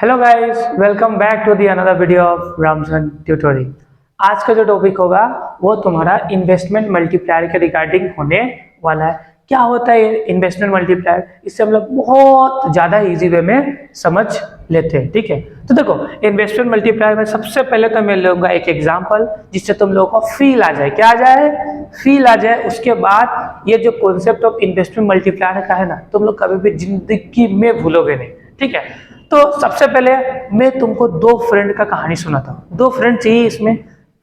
Hello guys, welcome back to the another video of Ramson tutorial. आज का जो topic होगा वो तुम्हारा इन्वेस्टमेंट मल्टीप्लायर के रिगार्डिंग होने वाला है। क्या होता है इन्वेस्टमेंट मल्टीप्लायर, इससे हम लोग बहुत ज़्यादा इजी वे में समझ लेते हैं। ठीक है, तो देखो इन्वेस्टमेंट मल्टीप्लायर में सबसे पहले तो मैं लूँगा एक एग्जाम्पल जिससे तुम लोगों को फील आ जाए। क्या आ जाए? फील आ जाए। उसके बाद ये जो कॉन्सेप्ट ऑफ इन्वेस्टमेंट मल्टीप्लायर का है ना, तुम लोग कभी भी जिंदगी में भूलोगे नहीं। ठीक है, तो सबसे पहले मैं तुमको दो फ्रेंड का कहानी सुनाता हूँ। दो फ्रेंड चाहिए इसमें,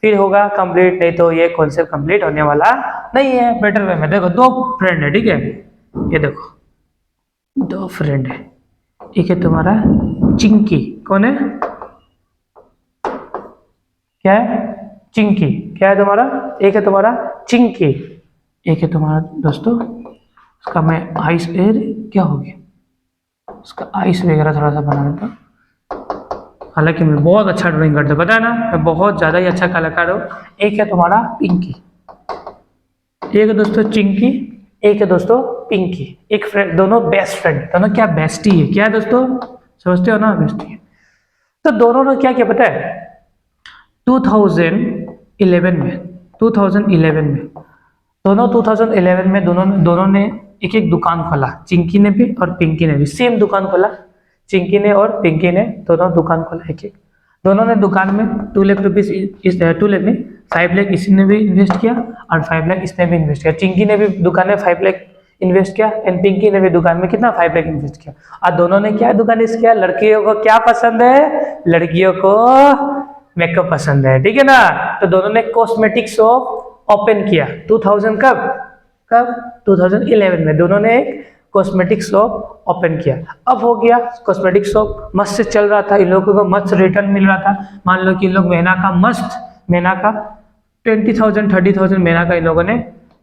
फिर होगा कंप्लीट, नहीं तो ये कॉन्सेप्ट कंप्लीट होने वाला नहीं है। बेटर वे में देखो, दो फ्रेंड है। ठीक है, ये देखो दो फ्रेंड है। एक है तुम्हारा चिंकी। कौन है? क्या है? चिंकी। क्या है तुम्हारा? एक है तुम्हारा चिंकी, एक है तुम्हारा दोस्तों, उसका मैं आइस एयर क्या हो गया, उसका आइस वगैरह थोड़ा सा बना देता। हालांकि मैं बहुत अच्छा ड्राइंग करता हूँ, पता है ना, मैं बहुत ज़्यादा ही अच्छा कलाकार हूँ। एक है तुम्हारा पिंकी, एक है दोस्तों चिंकी, एक है दोस्तों पिंकी। एक फ्रेंड, दोनों बेस्ट फ्रेंड, दोनों क्या बेस्टी है। क्या है दोस्तों? समझते हो ना, बेस्टी है। तो दोनों ने क्या किया पता है? 2011 में 2011 में दोनों 2011 में दोनों ने एक एक दुकान खोला। चिंकी ने भी और पिंकी ने भी सेम दुकान खोला। चिंकी ने और पिंकी ने दोनों दुकान खोला एक एक। दोनों ने दुकान में 2 लाख रुपीज, 2 लाख नहीं 5 लाख इसने भी इन्वेस्ट किया और 5 लाख इसने भी इन्वेस्ट किया। चिंकी ने भी दुकान में 5 लाख इन्वेस्ट किया एंड पिंकी ने भी दुकान में कितना 5 लाख इन्वेस्ट किया। और दोनों ने क्या दुकान इन्वेस्ट किया? लड़कियों को क्या पसंद है? लड़कियों को मेकअप पसंद है। ठीक है ना, तो दोनों ने कॉस्मेटिक शॉप ओपन किया। 2000 कब 2011 में दोनों ने एक कॉस्मेटिक शॉप ओपन किया। अब हो गया कॉस्मेटिक शॉप मस्त से चल रहा था, इन लोगों को मस्त रिटर्न मिल रहा था। मान लो कि इन लोग महीना का 20,000 30,000 महीना का इन लोगों ने,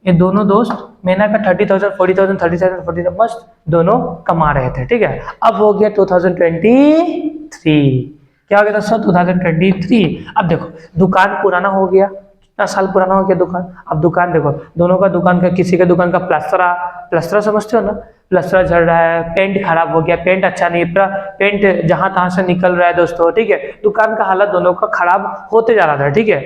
ये दोनों दोस्त महीना का 30,000 40,000 30,000 40,000 मस्त दोनों कमा रहे थे। ठीक है, अब हो गया 2023। क्या हो गया दोस्तों? 2023। अब देखो दुकान पुराना हो गया, कितना साल पुराना हो गया दुकान। अब दुकान देखो, दोनों का दुकान का, किसी के दुकान का प्लास्टरा समझते हो ना, प्लास्टरा झड़ रहा है, पेंट खराब हो गया, पेंट अच्छा नहीं, पूरा पेंट जहां तहां से निकल रहा है दोस्तों। ठीक है, दुकान का हालत दोनों का खराब होते जा रहा था। ठीक है,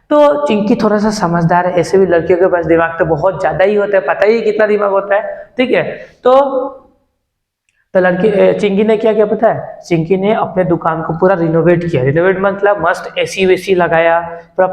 तो चिंकी थोड़ा सा समझदार है, ऐसे भी लड़कियों के पास दिमाग तो बहुत ज्यादा ही होता है, पता ही कितना दिमाग होता है। ठीक है, तो लड़की चिंकी ने क्या किया पता है? चिंकी ने अपने दुकान को पूरा रिनोवेट किया। रिनोवेट मतलब मस्त एसी वेसी लगाया, पूरा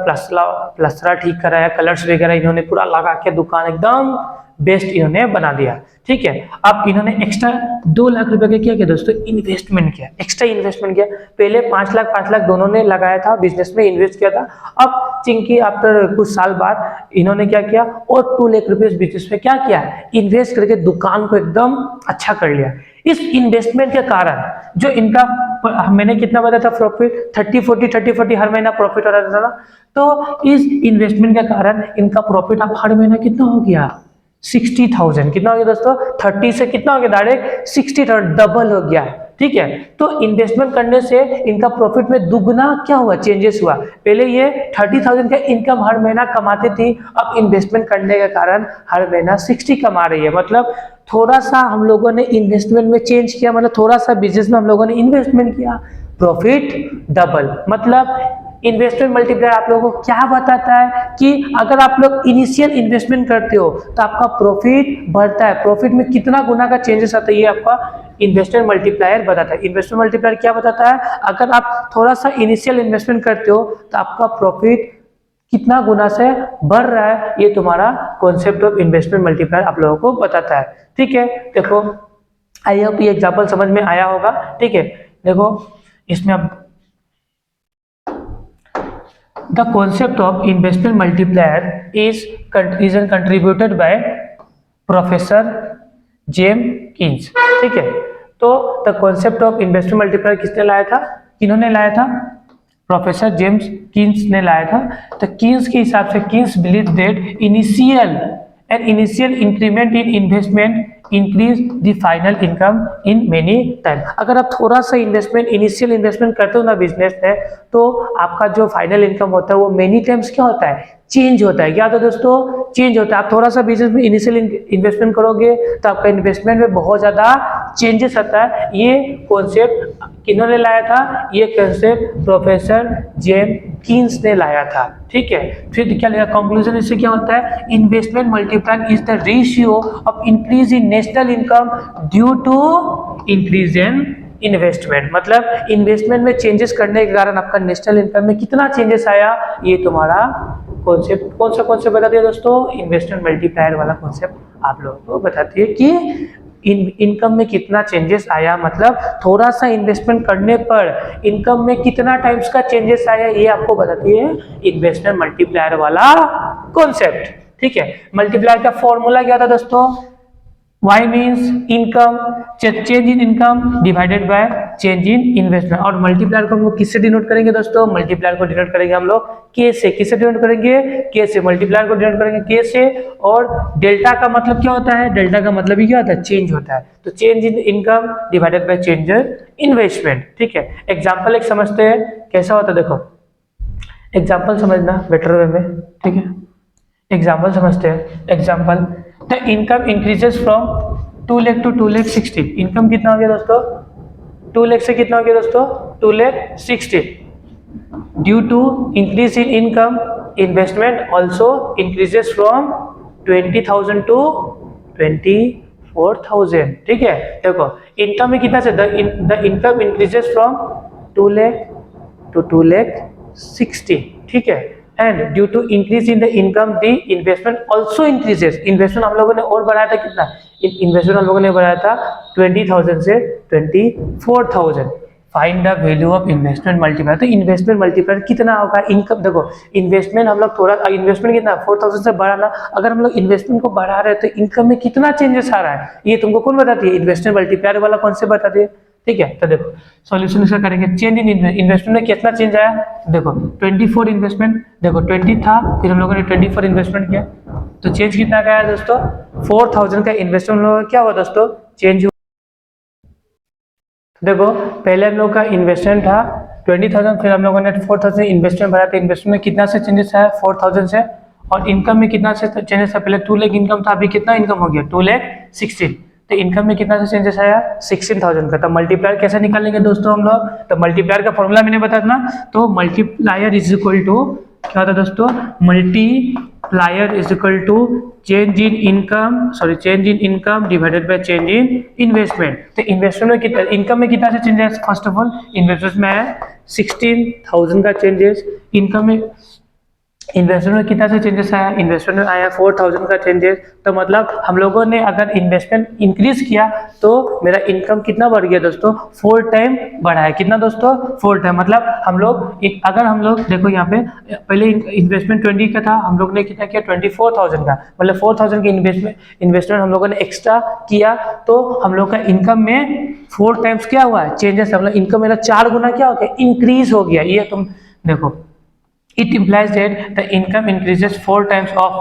प्लस्तरा ठीक कराया, कलर्स वगैरह इन्होंने पूरा लगा के दुकान एकदम बेस्ट इन्होंने बना दिया। ठीक है, अब इन्होंने एक्स्ट्रा 2 लाख रुपए का क्या किया दोस्तों? इन्वेस्टमेंट किया, एक्स्ट्रा इन्वेस्टमेंट किया। पहले 5 लाख दोनों ने लगाया था, बिजनेस में इन्वेस्ट किया था। अब चिंकी आफ्टर कुछ साल बाद इन्होंने क्या किया, और 2 लाख रुपए बिजनेस में क्या किया? इन्वेस्ट करके दुकान को एकदम अच्छा कर लिया। इस इन्वेस्टमेंट के कारण जो इनका, मैंने कितना बताया था प्रॉफिट? 30-40 हर महीना प्रॉफिट हो रहा था। तो इस इन्वेस्टमेंट के कारण इनका प्रॉफिट अब हर महीना कितना हो गया? 60,000। कितना हो गया दोस्तों? 30 से कितना हो गया? डायरेक्ट 60,000, डबल हो गया। ठीक है, तो इन्वेस्टमेंट करने से इनका प्रॉफिट में दुगना क्या हुआ? चेंजेस हुआ। पहले ये 30,000 का इनकम हर महीना कमाती थी, अब इन्वेस्टमेंट करने के कारण हर महीना 60 कमा रही है। मतलब थोड़ा सा हम लोगों ने इन्वेस्टमेंट में चेंज किया, मतलब थोड़ा सा बिजनेस में हम लोगों ने इन्वेस्टमेंट किया, प्रॉफिट डबल। मतलब इन्वेस्टमेंट मल्टीप्लायर आप लोगों को क्या बताता है कि अगर आप लोग इनिशियल इन्वेस्टमेंट करते हो तो आपका प्रॉफिट बढ़ता है। प्रॉफिट में कितना गुना का चेंजेस आता है, ये आपका इन्वेस्टमेंट मल्टीप्लायर बताता है। इन्वेस्टमेंट मल्टीप्लायर क्या बताता है? अगर आप थोड़ा सा इनिशियल इन्वेस्टमेंट करते हो तो आपका प्रॉफिट कितना गुना से बढ़ रहा है, ये तुम्हारा कॉन्सेप्ट ऑफ इन्वेस्टमेंट मल्टीप्लायर आप लोगों को बताता है। ठीक है, देखो आई होप ये एग्जाम्पल समझ में आया होगा। ठीक है, देखो इसमें अब the concept of investment multiplier is contributed by professor James Keynes. ठीक है, तो the concept of investment multiplier किसने लाया था? किन्होंने लाया था? प्रोफेसर जेम्स कीन्स ने लाया था। तो कीन्स के हिसाब से, Keynes believe that initial increment in investment increase the final income in many time. अगर आप थोड़ा सा इनिशियल इन्वेस्टमेंट करते हो ना बिजनेस में, तो आपका जो फाइनल इनकम होता है वो मेनी टाइम्स क्या होता है? चेंज होता है। क्या होता है दोस्तों? चेंज होता है। आप थोड़ा सा बिजनेस में इनिशियल इन्वेस्टमेंट करोगे तो आपका इन्वेस्टमेंट में बहुत ज्यादा चेंजेस आता है। ये कॉन्सेप्ट किन्होंने लाया था ये कंसेप्ट? प्रोफेसर जेनकिंस ने लाया था, ठीक है। फिर क्या लिखा कंक्लूजन, इससे क्या होता है? Investment multiplier is the ratio of increase in national income due to increase in investment. मतलब इन्वेस्टमेंट में चेंजेस करने के कारण आपका नेशनल इनकम में कितना चेंजेस आया, ये तुम्हारा कॉन्सेप्ट। कौन सा कॉन्सेप्ट बताती है दोस्तों? इन्वेस्टमेंट मल्टीप्लायर वाला कॉन्सेप्ट आप लोगों को बताती है कि इनकम में कितना चेंजेस आया, मतलब थोड़ा सा इन्वेस्टमेंट करने पर इनकम में कितना टाइम्स का चेंजेस आया, ये आपको बताती है इन्वेस्टमेंट मल्टीप्लायर वाला कॉन्सेप्ट, ठीक है। मल्टीप्लायर का फॉर्मूला क्या था दोस्तों? Y means income, change in income divided by change in investment। और मल्टीप्लायर को हम लोग किससे डिनोट करेंगे दोस्तों? मल्टीप्लायर को डिनोट करेंगे हम लोग K से। किससे डिनोट करेंगे? K से। मल्टीप्लायर को डिनोट करेंगे K से। और डेल्टा का मतलब क्या होता है? डेल्टा का मतलब ही क्या होता है? चेंज होता है। तो change in income divided by change in investment, ठीक है। एग्जाम्पल एक समझते हैं कैसा होता है, देखो एग्जाम्पल समझना बेटर वे में, ठीक है। एग्जाम्पल समझते हैं। Example, the income increases from 2 lakh to 2 lakh 60। Income कितना हो गया दोस्तों? 2 लाख से कितना हो गया दोस्तों? 2 lakh 60। Due to increase in income investment also increases from 20,000 to 24,000, ठीक है। देखो इनकम में कितना से the income increases from 2 lakh to 2 lakh 60, ठीक है। And due to increase in the income the investment also increases. Investment हम लोगों ने और बढ़ाया था कितना? इन्वेस्टमेंट हम लोगों ने बढ़ाया था 20,000 से 24,000। Find the value of investment multiplier. तो इन्वेस्टमेंट मल्टीप्लायर कितना होगा? इनकम, देखो इन्वेस्टमेंट हम लोग थोड़ा, इन्वेस्टमेंट कितना 4,000 से बढ़ाना, अगर हम लोग इन्वेस्टमेंट को बढ़ा रहे हैं तो इनकम में कितना चेंजेस आ रहा है, ये तुमको कौन बताती है? इन्वेस्टमेंट मल्टीप्लायर वाला कॉन्सेप्ट बताती है, ठीक है। तो देखो सॉल्यूशन इसका करेंगे। चेंज इन इन्वेस्टमेंट में कितना चेंज आया? देखो 24 इन्वेस्टमेंट, देखो 20 था, फिर हम लोगों ने 24 इन्वेस्टमेंट किया, तो चेंज कितना का आया दोस्तों? 4,000 का इन्वेस्टमेंट हम लोगों का क्या हुआ दोस्तों? चेंज हुआ। देखो पहले हम लोग का इन्वेस्टमेंट था 20,000, फिर हम लोगों ने 4,000 इन्वेस्टमेंट बढ़ाया, तो इन्वेस्टमेंट में कितना से चेंजेस आया? 4,000 से। और इनकम में कितना से चेंजेस आया? पहले 2 लाख इनकम था, अभी कितना इनकम हो गया? 2 लाख 16। तो इनकम में कितना से चेंजेस आया? 16,000 का। तो मल्टीप्लायर कैसे निकालेंगे दोस्तों हम लोग? तो मल्टीप्लायर का फॉर्मूला मैंने बताया ना, तो मल्टीप्लायर इज इक्वल टू क्या होता है दोस्तों? Multiplier is equal to change in income, sorry change in income divided by change in investment. तो इन्वेस्टमेंट में कितना, इनकम में कितना से changes? First of all investment में आया 16,000 का चेंजेस, इनकम में इन्वेस्टमेंट में कितना से चेंजेस आया? इन्वेस्टमेंट में आया 4,000 का चेंजेस। तो मतलब हम लोगों ने अगर इन्वेस्टमेंट इंक्रीज किया तो मेरा इनकम कितना बढ़ गया दोस्तों? 4 टाइम बढ़ा है। कितना दोस्तों? 4 टाइम। मतलब हम लोग अगर हम लोग देखो यहाँ पे पहले इन्वेस्टमेंट 20 का था, हम लोग ने कितना किया? 24,000 का, मतलब 4,000 की इन्वेस्टमेंट हम लोगों ने एक्स्ट्रा किया, तो हम लोग का इनकम में 4 टाइम्स क्या हुआ है? चेंजेस। मतलब इनकम मेरा 4 गुना क्या हो गया? इंक्रीज हो गया। ये तुम देखो, it implies that the income increases 4 times of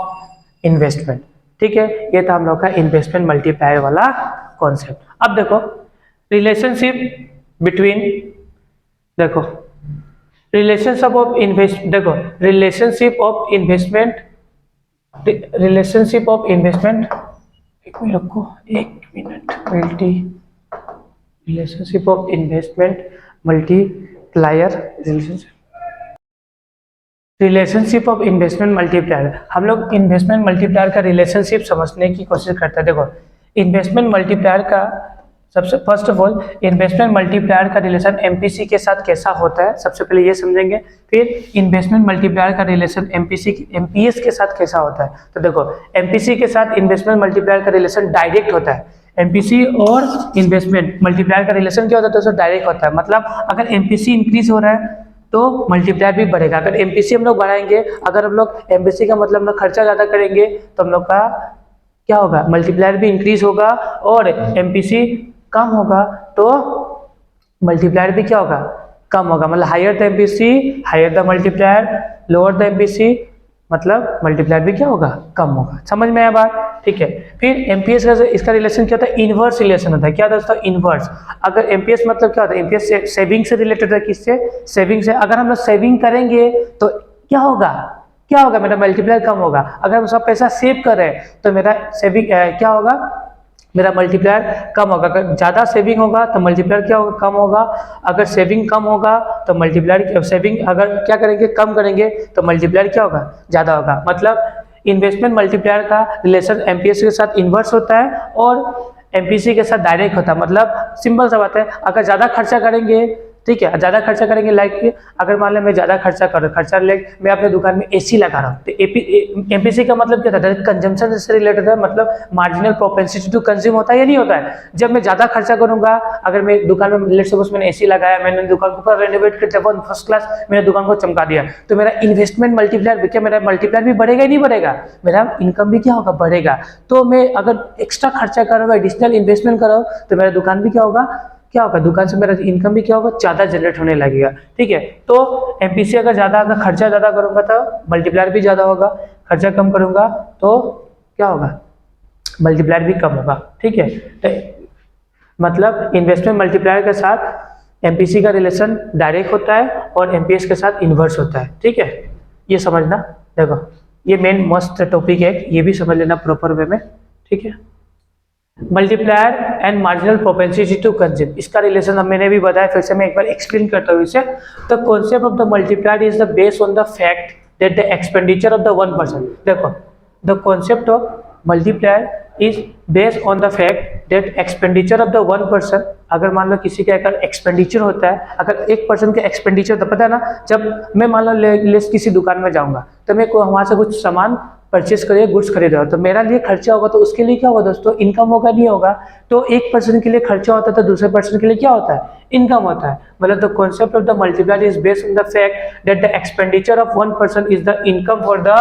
investment, ठीक है। ये था हम लोग का इन्वेस्टमेंट मल्टीप्लायर वाला कॉन्सेप्ट। अब देखो रिलेशनशिप बिटवीन, देखो रिलेशनशिप ऑफ इन्वेस्ट, देखो relationship of investment, relationship of investment, एक मिनट रखो, 1 minute, relationship of investment multiplier, relationship of investment multiplier. हम लोग इन्वेस्टमेंट मल्टीप्लायर का रिलेशनशिप समझने की कोशिश करते हैं। देखो इन्वेस्टमेंट मल्टीप्लायर का सबसे first of all investment multiplier का रिलेशन एमपीसी के साथ कैसा होता है, सबसे पहले ये समझेंगे। फिर इन्वेस्टमेंट मल्टीप्लायर का रिलेशन एमपीएस के साथ कैसा होता है। तो देखो एमपीसी के साथ इन्वेस्टमेंट मल्टीप्लायर का रिलेशन डायरेक्ट होता है। एमपीसी और इन्वेस्टमेंट मल्टीप्लायर का रिलेशन क्या होता है दोस्तों? डायरेक्ट होता है। मतलब अगर एमपीसी इंक्रीज हो रहा है तो मल्टीप्लायर भी बढ़ेगा। अगर एमपीसी हम लोग बढ़ाएंगे, अगर हम लोग एमपीसी का मतलब हम लोग खर्चा ज़्यादा करेंगे तो हम लोग का क्या होगा? मल्टीप्लायर भी इंक्रीज होगा। और एमपीसी कम होगा तो मल्टीप्लायर भी क्या होगा? कम होगा। मतलब higher the MPC higher the multiplier, lower the MPC मतलब मल्टीप्लायर भी क्या होगा? कम होगा। समझ में आया बात? ठीक है। फिर एमपीएस का इसका रिलेशन क्या होता है? इनवर्स रिलेशन होता है। क्या दोस्तों? इनवर्स। अगर एमपीएस मतलब क्या होता है? एमपीएस सेविंग से रिलेटेड है। किससे? सेविंग से। अगर हम लोग सेविंग करेंगे तो क्या होगा? क्या होगा? मेरा मल्टीप्लायर कम होगा। अगर हम सब पैसा सेव कर रहे हैं तो मेरा सेविंग क्या होगा? मेरा मल्टीप्लायर कम होगा। अगर ज़्यादा सेविंग होगा तो मल्टीप्लायर क्या होगा, कम होगा। अगर सेविंग कम होगा तो मल्टीप्लायर, सेविंग अगर क्या करेंगे, कम करेंगे तो मल्टीप्लायर क्या होगा, ज़्यादा होगा। मतलब इन्वेस्टमेंट मल्टीप्लायर का रिलेशन एमपीएस के साथ इन्वर्स होता है और एमपीसी के साथ डायरेक्ट होता है। मतलब सिंपल सा बात है, अगर ज़्यादा खर्चा करेंगे, ठीक है, ज़्यादा खर्चा करेंगे, लाइक अगर मान लो मैं ज़्यादा खर्चा कर रहा हूँ, खर्चा लाइक मैं अपने दुकान में एसी लगा रहा हूँ, तो एमपीसी का मतलब क्या था, कंजम्पशन से रिलेटेड है। मतलब मार्जिनल प्रोपेंसिटी टू कंज्यूम होता है या नहीं होता है। जब मैं ज़्यादा खर्चा करूंगा, अगर मैं दुकान में लेट्स सपोज मैंने एसी लगाया, मैंने दुकान को पूरा रेनोवेट कर दिया, फर्स्ट क्लास मैंने दुकान को चमका दिया, तो मेरा इन्वेस्टमेंट मल्टीप्लायर, क्या मेरा मल्टीप्लायर भी बढ़ेगा ही नहीं बढ़ेगा, मेरा इनकम भी क्या होगा, बढ़ेगा। तो मैं अगर एक्स्ट्रा खर्चा कर रहा हूँ, एडिशनल इन्वेस्टमेंट कर रहा हूँ, तो मेरा दुकान भी क्या होगा, दुकान से मेरा इनकम भी क्या होगा, ज़्यादा जनरेट होने लगेगा। ठीक है, तो एमपीसी अगर खर्चा ज़्यादा करूंगा तो मल्टीप्लायर भी ज़्यादा होगा, खर्चा कम करूंगा तो क्या होगा, मल्टीप्लायर भी कम होगा। ठीक है, तो मतलब इन्वेस्टमेंट मल्टीप्लायर के साथ एमपीसी का रिलेशन डायरेक्ट होता है और एमपीएस के साथ इन्वर्स होता है। ठीक है, ये समझना। देखो ये मेन मस्त टॉपिक है, ये भी समझ लेना प्रॉपर वे में। ठीक है, multiplier and marginal propensity to consume, इसका रिलेशन अब मैंने भी बताया, फिर से मैं एक बार एक्सप्लेन करता हूँ इसे। The concept of the multiplier is the based on the fact that the expenditure of the 1%। देखो the concept of multiplier is based on the fact that expenditure of the 1%। अगर मान लो किसी का अगर एक्सपेंडिचर होता है, अगर 1% का एक्सपेंडिचर, तो पता है ना, जब मैं मान लो किसी दुकान में जाऊंगा तो मैं वहां से कुछ सामान परचेस करिए, गुड्स खरीद रहा हो, तो मेरा लिए खर्चा होगा, तो उसके लिए क्या होगा दोस्तों, इनकम होगा, नहीं होगा। तो 1% के लिए खर्चा होता है तो दूसरे पर्सन के लिए क्या होता है, इनकम होता है। मतलब the concept of the multiplier is based on the fact that the expenditure of 1% is the income for the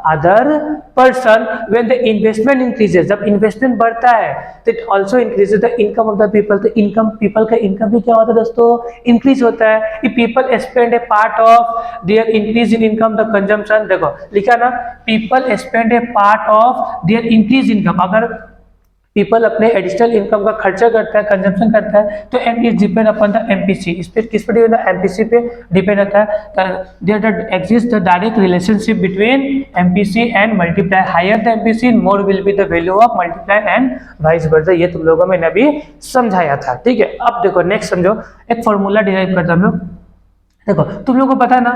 other person when the investment increases. जब इन्वेस्टमेंट बढ़ता है तो it also increases the income of the people. तो income, people का income भी क्या होता है दोस्तों, इंक्रीज होता है। If people spend A part of their increase in income the consumption, देखो लिखा ना, people spend A part of their increase income. अगर पीपल अपने एडिशनल इनकम का खर्चा करता है, कंजम्पशन करता है, तो and is depend upon the MPC. इस पे किस पे डिपेंड है, एमपीसी पे डिपेंड होता है। There exist the direct relationship between MPC and multiplier. Higher the MPC more will be the value of multiplier and vice versa. ये तुम लोगों में अभी समझाया था। ठीक है, अब देखो नेक्स्ट समझो, एक फॉर्मूला डिराइव करते हम लोग। देखो तुम लोगों को पता है ना,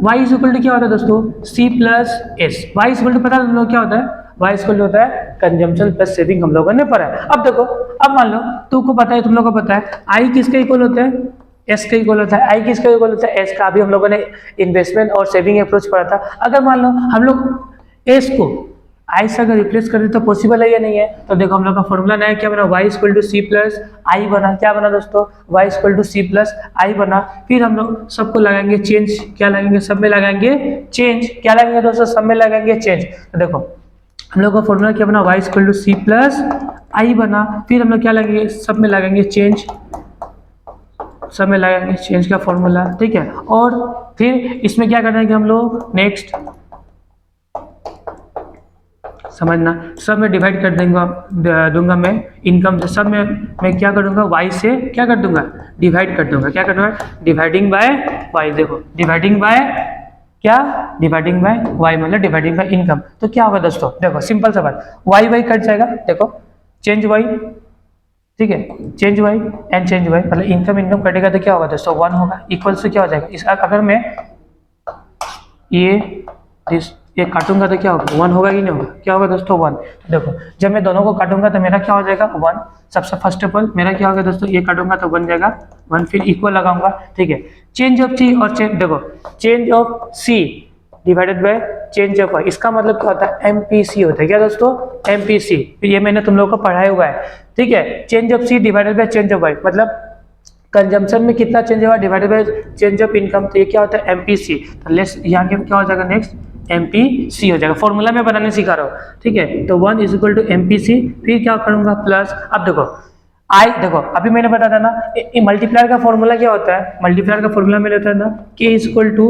y इज इक्वल टू क्या होता है दोस्तों, c plus S. y is equal to पता है तुम लोग क्या होता है, y इक्वल टू होता है कंजम्पशन प्लस सेविंग, हम लोगों ने पढ़ा है। अब देखो, अब मान लो तुमको पता है, तुम लोगों को पता है I किसके इक्वल होता है, S के इक्वल होता है। I किसके इक्वल होता है, S का। अभी हम लोगों ने इन्वेस्टमेंट और सेविंग अप्रोच पढ़ा था। अगर मान लो हम लोग S को I से अगर रिप्लेस कर दे तो पॉसिबल है या नहीं है। तो देखो हम लोग का फॉर्मूला नया क्या बना, y equal to C plus I बना। क्या बना दोस्तों, y equal to C plus I बना। फिर हम लोग सबको लगाएंगे चेंज, क्या लगाएंगे, सब में लगाएंगे चेंज। क्या लगाएंगे दोस्तों, सब में लगाएंगे चेंज। तो देखो हम लोग का फॉर्मूला क्या बना, y equal to C plus I बना। फिर हम लोग क्या लगेंगे, सब में लगाएंगे चेंज, सब में लगाएंगे चेंज का फॉर्मूला। ठीक है, और फिर इसमें क्या करेंगे हम लोग, नेक्स्ट समझना, सब में डिवाइड कर दूंगा मैं इनकम से। सब में मैं क्या करूंगा, y से क्या कर दूंगा, डिवाइड कर दूंगा। क्या कर दूंगा, डिवाइडिंग बाय y। देखो डिवाइडिंग बाय क्या, डिवाइडिंग बाय y, मतलब डिवाइडिंग बाय इनकम। तो क्या होगा दोस्तों, देखो सिंपल सा बात, y कट जाएगा। देखो चेंज y, ठीक है, change y and change y, मतलब इनकम कटेगा तो क्या होगा दोस्तों, 1 होगा। इक्वल से क्या हो जाएगा, इस अगर मैं ये काटूंगा तो क्या होगा, 1 होगा कि नहीं होगा, क्या होगा दोस्तों 1। देखो जब मैं दोनों को काटूंगा तो मेरा क्या हो जाएगा 1। सबसे फर्स्ट ऑफ ऑल मेरा क्या होगा दोस्तों, ये काटूंगा तो बन जाएगा 1, फिर इक्वल लगाऊंगा। ठीक है, चेंज ऑफ सी और देखो change of C divided by change of Y, इसका मतलब क्या होता है, एमपीसी होता है। क्या दोस्तों, एमपीसी। ये मैंने तुम लोगों को पढ़ाया हुआ है। ठीक है, change of C divided by change of Y, मतलब कंजम्पशन में कितना चेंज होगा divided by change of income, तो ये क्या होता है एमपीसी। तो लेट्स यहाँ के क्या हो जाएगा, नेक्स्ट एमपीसी हो जाएगा। फॉर्मूला में बनाने सिखा रहा हूँ। ठीक है, तो 1 इज इक्वल टू एमपीसी, फिर क्या करूंगा प्लस। अब देखो आई, देखो अभी मैंने बताया था ना, मल्टीप्लायर का फॉर्मूला क्या होता है, मल्टीप्लायर का फॉर्मूला मैंने बताया ना, K is equal to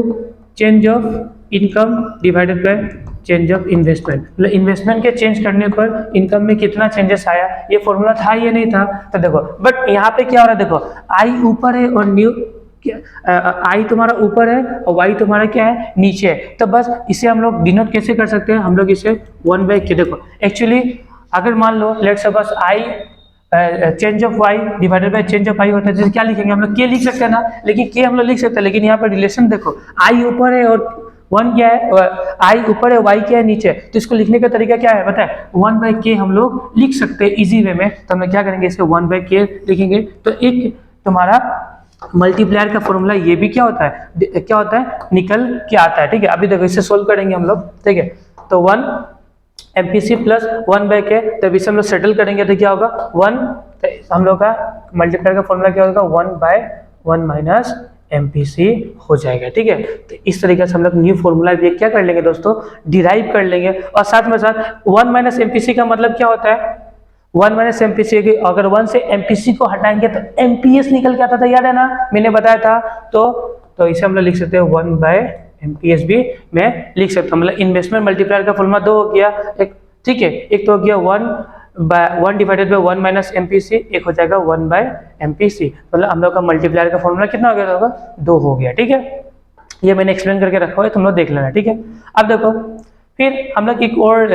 change of income divided by change of investment. मतलब इन्वेस्टमेंट के चेंज करने पर इनकम में कितना चेंजेस आया, ये फॉर्मूला था या नहीं था। तो देखो बट यहाँ पे क्या हो रहा है, देखो आई ऊपर है और न्यू आई तुम्हारा ऊपर है और वाई तुम्हारा क्या है, नीचे है। तो बस इसे हम लोग डिनोट कैसे कर सकते हैं, हम लोग इसे 1/k, देखो एक्चुअली अगर मान लो let suppose I change of Y divided by change of I होता है, जैसे क्या लिखेंगे हम लोग, के लिख सकते हैं ना, लेकिन के हम लोग लिख सकते हैं, लेकिन यहाँ पर रिलेशन देखो, आई ऊपर है और वन क्या है, आई ऊपर है, वाई क्या है नीचे, तो इसको लिखने का तरीका क्या है पता है, 1/k हम लोग लिख सकते हैं इजी वे में। तो हम लोग क्या करेंगे, इसको 1/k लिखेंगे। तो एक तुम्हारा मल्टीप्लायर का फॉर्मूला ये भी क्या होता है, निकल के आता है, ठीक है। अभी देखो इससे सोल्व करेंगे हम लोग, ठीक है। तो 1 MPC प्लस 1/k, तब इसे हम लोग सेटल करेंगे तो क्या होगा 1, तो हम लोग का मल्टीप्लायर का फॉर्मूला क्या होगा 1/1 माइनस MPC हो जाएगा, ठीक है। तो इस तरीके से हम लोग न्यू फॉर्मूला भी क्या कर लेंगे दोस्तों, डिराइव कर लेंगे। और साथ में साथ 1 माइनस MPC का मतलब क्या होता है, 1 माइनस MPC की अगर 1 से MPC को हटाएंगे तो MPS निकल के आता था, याद है ना, मैंने बताया था। तो इसे हम लोग लिख सकते हैं 1/MPS भी मैं लिख सकता हूँ। मतलब इन्वेस्टमेंट मल्टीप्लायर का फॉर्मूला 2 हो गया, एक ठीक है, एक तो हो गया 1 डिवाइडेड बाय 1 माइनस MPC, एक हो जाएगा 1/MPC। मतलब हम लोग का मल्टीप्लायर का फॉर्मूला कितना हो गया होगा, 2 हो गया, ठीक है। ये मैंने एक्सप्लेन करके रखा है, तुम लोग देख लेना, ठीक है। अब देखो फिर हम लोग एक और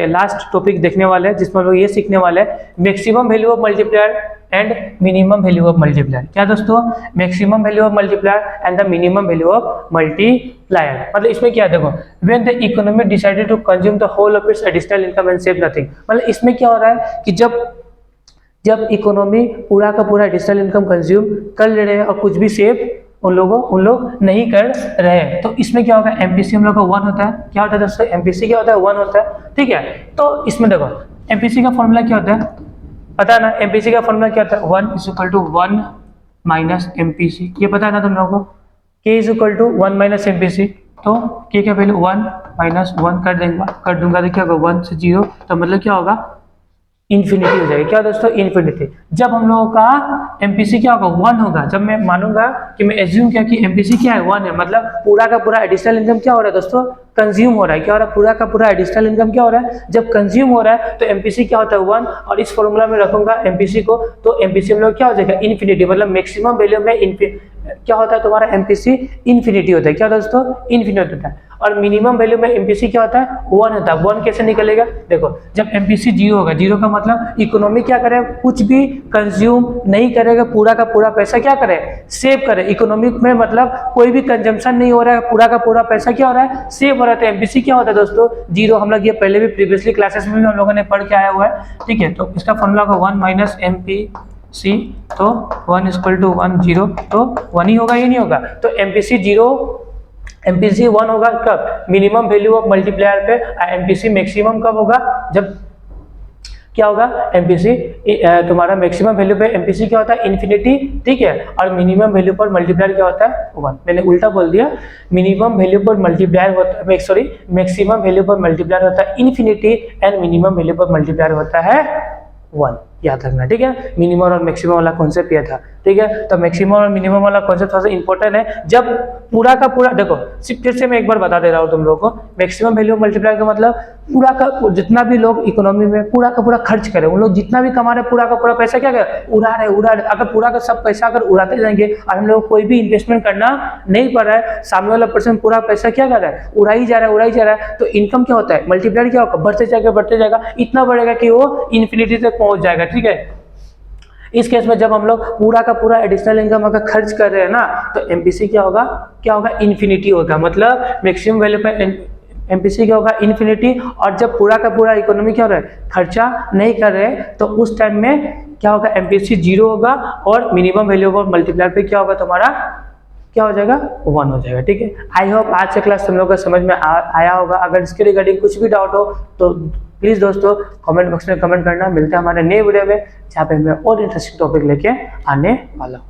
लास्ट टॉपिक देखने वाले हैं, जिसमें हम लोग ये सीखने वाले हैं maximum value of multiplier and minimum value of multiplier. क्या दोस्तों, maximum value of multiplier and the minimum value of multiplier. मतलब इसमें क्या देखो, when the economy decided to consume the whole of its additional income and save nothing. मतलब इसमें क्या हो रहा है कि जब इकोनॉमी पूरा का पूरा एडिशनल इनकम कंज्यूम कर ले रहे हैं और कुछ भी सेव उन लोग नहीं कर रहे हैं, तो इसमें क्या होगा, MPC हम लोग का 1 होता है। क्या होता है दोस्तों, MPC क्या होता है, 1 होता है, ठीक है। तो इसमें देखो MPC का फॉर्मूला क्या होता है, पता है ना, MPC का फॉर्मूला क्या होता है, 1 = 1 माइनस MPC, ये पता है ना तुम लोगों को। K = 1 माइनस MPC, तो K का वैल्यू 1 माइनस 1 कर दूंगा तो क्या होगा 1 से 0, तो मतलब क्या होगा, इन्फिनिटी हो जाएगी। क्या दोस्तों, इन्फिनिटी। जब हम लोगों का MPC क्या होगा, 1 होगा, जब मैं मानूंगा कि मैं एज्यूम किया कि MPC क्या है, 1 है, मतलब पूरा का पूरा एडिशनल इनकम क्या हो रहा है दोस्तों, कंज्यूम हो रहा है। क्या हो रहा है, पूरा का पूरा एडिशनल इनकम क्या हो रहा है, जब कंज्यूम हो रहा है तो MPC क्या होता है 1, और इस फॉर्मूला में रखूंगा MPC को, तो MPC हम लोग क्या हो जाएगा, इन्फिनिटी। मतलब मैक्सिमम वैल्यू में क्या होता है तुम्हारा MPC इन्फिनिटी होता है। क्या दोस्तों, इन्फिनिटी होता है। और मिनिमम वैल्यू में MPC क्या होता है, 1 होता है। 1 कैसे निकलेगा, देखो जब MPC 0 होगा, 0 का मतलब इकोनॉमी क्या करे, कुछ भी कंज्यूम नहीं करेगा, पूरा का पूरा पैसा क्या करे, सेव करे। इकोनॉमिक में मतलब कोई भी कंजम्पशन नहीं हो रहा है, पूरा का पूरा पैसा क्या हो रहा है, सेव हो रहा है। MPC क्या होता है दोस्तों, 0। हम लोग ये पहले भी प्रीवियसली क्लासेस में भी हम लोगों ने पढ़ के आया हुआ है, ठीक है। तो इसका फॉर्मूला होगा 1 माइनस MPC, तो 1 = 1 0, तो 1 ही होगा, ये नहीं होगा। तो MPC 1 होगा कब, मिनिमम वैल्यू ऑफ मल्टीप्लायर पे। MPC मैक्सिमम कब होगा, जब क्या होगा, MPC तुम्हारा मैक्सिमम वैल्यू पे MPC क्या होता है, इन्फिनिटी, ठीक है। और मिनिमम वैल्यू पर मल्टीप्लायर क्या होता है, 1। मैंने उल्टा बोल दिया, मिनिमम वैल्यू पर मल्टीप्लायर होता है, सॉरी, मैक्सिमम वैल्यू पर मल्टीप्लायर होता है इन्फिनिटी, एंड मिनिमम वैल्यू पर मल्टीप्लायर होता है 1। याद रखना, ठीक है। मिनिमम और मैक्सिमम वाला कॉन्सेप्ट ये था, ठीक है। तो मैक्सिमम और मिनिमम वाला कॉन्सेप्ट थोड़ा सा इंपॉर्टेंट है। जब पूरा का पूरा देखो, फिर से मैं एक बार बता दे रहा हूँ तुम लोगों को, मैक्सिमम वैल्यू मल्टीप्लायर का मतलब पूरा का जितना भी लोग इकोनॉमी में पूरा का पूरा खर्च करें, उन लोग जितना भी कमा रहे पूरा का पूरा पैसा क्या करें, उड़ा रहे। अगर पूरा का सब पैसा अगर उड़ाते जाएंगे और हम लोग कोई भी इन्वेस्टमेंट करना नहीं पड़ रहा है, सामने वाला पर्सन पूरा पैसा क्या कर रहा है, उड़ाई जा रहा है, तो इनकम क्या होता है, मल्टीप्लायर क्या होगा, बढ़ते जाएगा, इतना बढ़ेगा कि वो इन्फिनिटी तक पहुंच जाएगा, ठीक है। इस केस में जब हम लोग पूरा का पूरा एडिशनल इनकम अगर खर्च कर रहे हैं ना, तो MPC क्या होगा, इन्फिनिटी होगा। मतलब मैक्सिमम वैल्यू पे MPC क्या होगा, इन्फिनिटी। और जब पूरा का पूरा इकोनॉमी क्या हो रहा है, खर्चा नहीं कर रहे, तो उस टाइम में क्या होगा, MPC 0 होगा, और मिनिमम वैल्यू ऑफ मल्टीप्लायर पे क्या होगा तुम्हारा, क्या हो जाएगा, 1 हो जाएगा, ठीक है। आई होप आज से क्लास तुम लोग को समझ में आया होगा। अगर इसके रिगार्डिंग कुछ भी डाउट हो तो प्लीज़ दोस्तों कमेंट बॉक्स में कमेंट करना। मिलते हैं हमारे नए वीडियो में, जहाँ पे मैं और इंटरेस्टिंग टॉपिक लेके आने वाला हूँ।